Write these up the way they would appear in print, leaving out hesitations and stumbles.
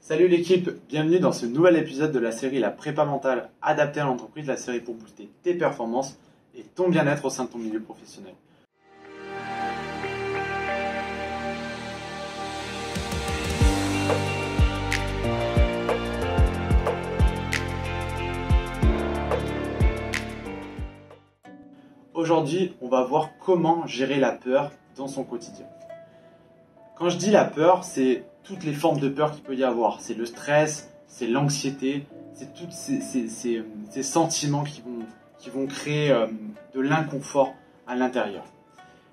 Salut l'équipe, bienvenue dans ce nouvel épisode de la série La prépa mentale adaptée à l'entreprise, la série pour booster tes performances et ton bien-être au sein de ton milieu professionnel. Aujourd'hui, on va voir comment gérer la peur dans son quotidien. Quand je dis la peur, c'est toutes les formes de peur qu'il peut y avoir. C'est le stress, c'est l'anxiété, c'est tous ces sentiments qui vont créer de l'inconfort à l'intérieur.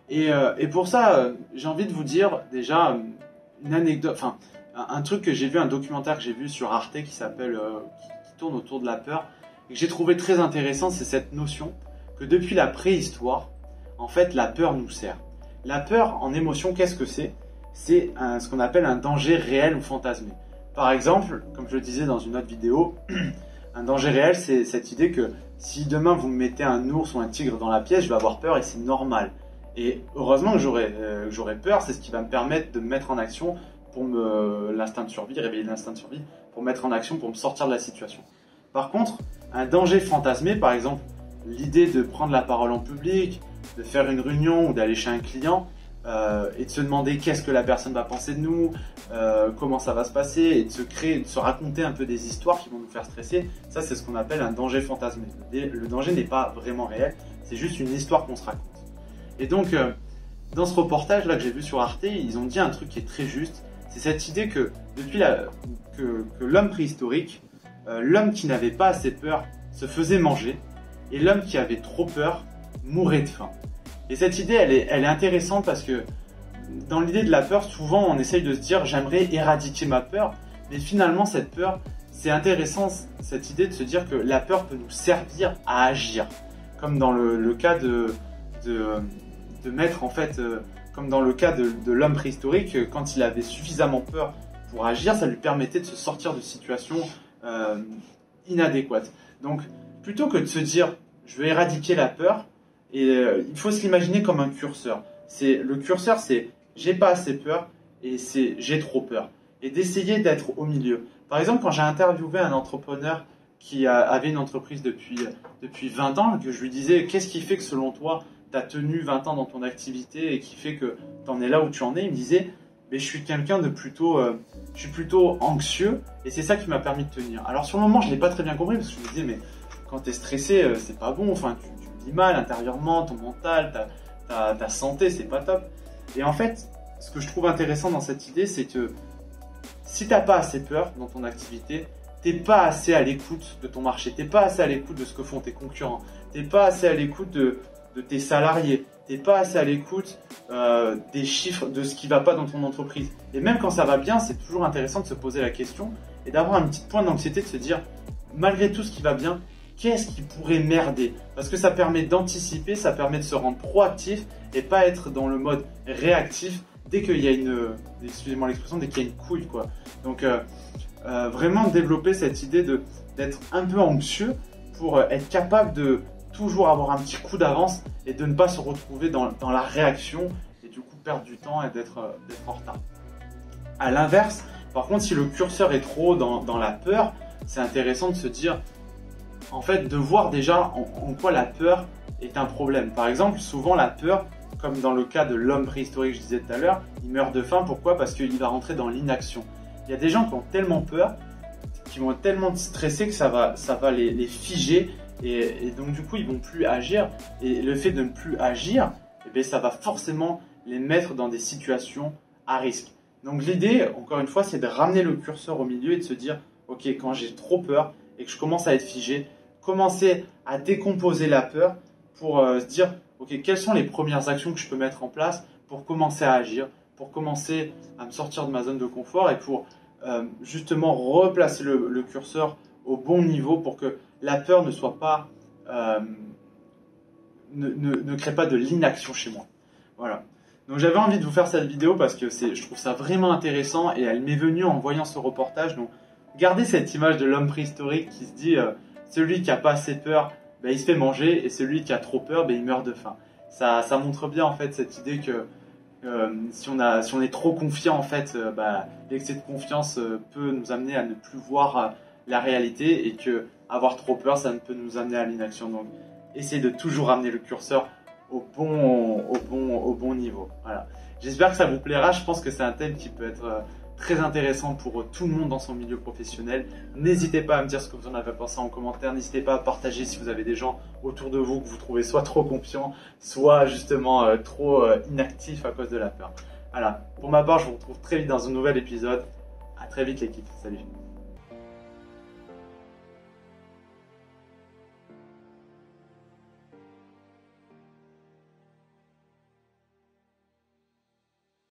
Et pour ça, j'ai envie de vous dire déjà une anecdote, enfin un truc que j'ai vu, un documentaire que j'ai vu sur Arte qui s'appelle, qui tourne autour de la peur et que j'ai trouvé très intéressant, c'est cette notion que depuis la préhistoire, en fait, la peur nous sert. La peur en émotion, qu'est-ce que c'est ? C'est ce qu'on appelle un danger réel ou fantasmé. Par exemple, comme je le disais dans une autre vidéo, un danger réel, c'est cette idée que si demain vous me mettez un ours ou un tigre dans la pièce, je vais avoir peur et c'est normal. Et heureusement que j'aurai peur, c'est ce qui va me permettre de me mettre en action pour l'instinct de survie, réveiller l'instinct de survie, pour me mettre en action, pour me sortir de la situation. Par contre, un danger fantasmé, par exemple, l'idée de prendre la parole en public, de faire une réunion ou d'aller chez un client, et de se demander qu'est-ce que la personne va penser de nous, comment ça va se passer, et de se raconter un peu des histoires qui vont nous faire stresser. Ça, c'est ce qu'on appelle un danger fantasmé. Le danger n'est pas vraiment réel, c'est juste une histoire qu'on se raconte. Et donc, dans ce reportage-là que j'ai vu sur Arte, ils ont dit un truc qui est très juste. C'est cette idée que depuis que l'homme préhistorique, l'homme qui n'avait pas assez peur se faisait manger, et l'homme qui avait trop peur mourait de faim. Et cette idée, elle est intéressante parce que dans l'idée de la peur, souvent on essaye de se dire j'aimerais éradiquer ma peur, mais finalement cette peur, c'est intéressant cette idée de se dire que la peur peut nous servir à agir, comme dans le cas de mettre en fait, comme dans le cas de l'homme préhistorique, quand il avait suffisamment peur pour agir, ça lui permettait de se sortir de situations inadéquates. Donc plutôt que de se dire je vais éradiquer la peur, et il faut se l'imaginer comme un curseur. Le curseur, c'est j'ai pas assez peur et c'est j'ai trop peur. Et d'essayer d'être au milieu. Par exemple, quand j'ai interviewé un entrepreneur qui avait une entreprise depuis 20 ans, que je lui disais qu'est-ce qui fait que selon toi, tu as tenu 20 ans dans ton activité et qui fait que tu en es là où tu en es, il me disait mais je suis quelqu'un de plutôt anxieux et c'est ça qui m'a permis de tenir. Alors sur le moment, je ne l'ai pas très bien compris parce que je me disais mais quand tu es stressé, c'est pas bon, enfin tu vis mal intérieurement, ton mental, ta santé, c'est pas top. Et en fait, ce que je trouve intéressant dans cette idée, c'est que si t'as pas assez peur dans ton activité, t'es pas assez à l'écoute de ton marché, t'es pas assez à l'écoute de ce que font tes concurrents, t'es pas assez à l'écoute de tes salariés, t'es pas assez à l'écoute des chiffres, de ce qui va pas dans ton entreprise. Et même quand ça va bien, c'est toujours intéressant de se poser la question et d'avoir un petit point d'anxiété, de se dire, malgré tout ce qui va bien, qu'est-ce qui pourrait merder? Parce que ça permet d'anticiper, ça permet de se rendre proactif et pas être dans le mode réactif dès qu'il y a excusez-moi l'expression, dès qu'il y a une couille, quoi. Donc vraiment développer cette idée d'être un peu anxieux pour être capable de toujours avoir un petit coup d'avance et de ne pas se retrouver dans la réaction et du coup perdre du temps et d'être en retard. À l'inverse, par contre, si le curseur est trop dans la peur, c'est intéressant de se dire en fait, de voir déjà en quoi la peur est un problème. Par exemple, souvent la peur, comme dans le cas de l'homme préhistorique que je disais tout à l'heure, il meurt de faim. Pourquoi ? Parce qu'il va rentrer dans l'inaction. Il y a des gens qui ont tellement peur, qui vont être tellement stressés que ça va les figer et donc du coup ils vont plus agir. Et le fait de ne plus agir, eh bien, ça va forcément les mettre dans des situations à risque. Donc l'idée, encore une fois, c'est de ramener le curseur au milieu et de se dire ok, quand j'ai trop peur et que je commence à être figé, commencer à décomposer la peur pour se dire ok, quelles sont les premières actions que je peux mettre en place pour commencer à agir, pour commencer à me sortir de ma zone de confort et pour justement replacer le curseur au bon niveau pour que la peur ne soit pas ne crée pas de l'inaction chez moi. Voilà. Donc j'avais envie de vous faire cette vidéo parce que je trouve ça vraiment intéressant et elle m'est venue en voyant ce reportage. Donc gardez cette image de l'homme préhistorique qui se dit celui qui a pas assez peur, ben, il se fait manger et celui qui a trop peur, ben, il meurt de faim. Ça montre bien en fait cette idée que Si on est trop confiant, en fait, l'excès de confiance peut nous amener à ne plus voir la réalité et que avoir trop peur, ça ne peut nous amener à l'inaction. Donc, essayez de toujours amener le curseur au bon niveau. Voilà. J'espère que ça vous plaira. Je pense que c'est un thème qui peut être très intéressant pour tout le monde dans son milieu professionnel. N'hésitez pas à me dire ce que vous en avez pensé en commentaire. N'hésitez pas à partager si vous avez des gens autour de vous que vous trouvez soit trop confiants, soit justement trop inactifs à cause de la peur. Voilà. Pour ma part, je vous retrouve très vite dans un nouvel épisode. À très vite l'équipe. Salut.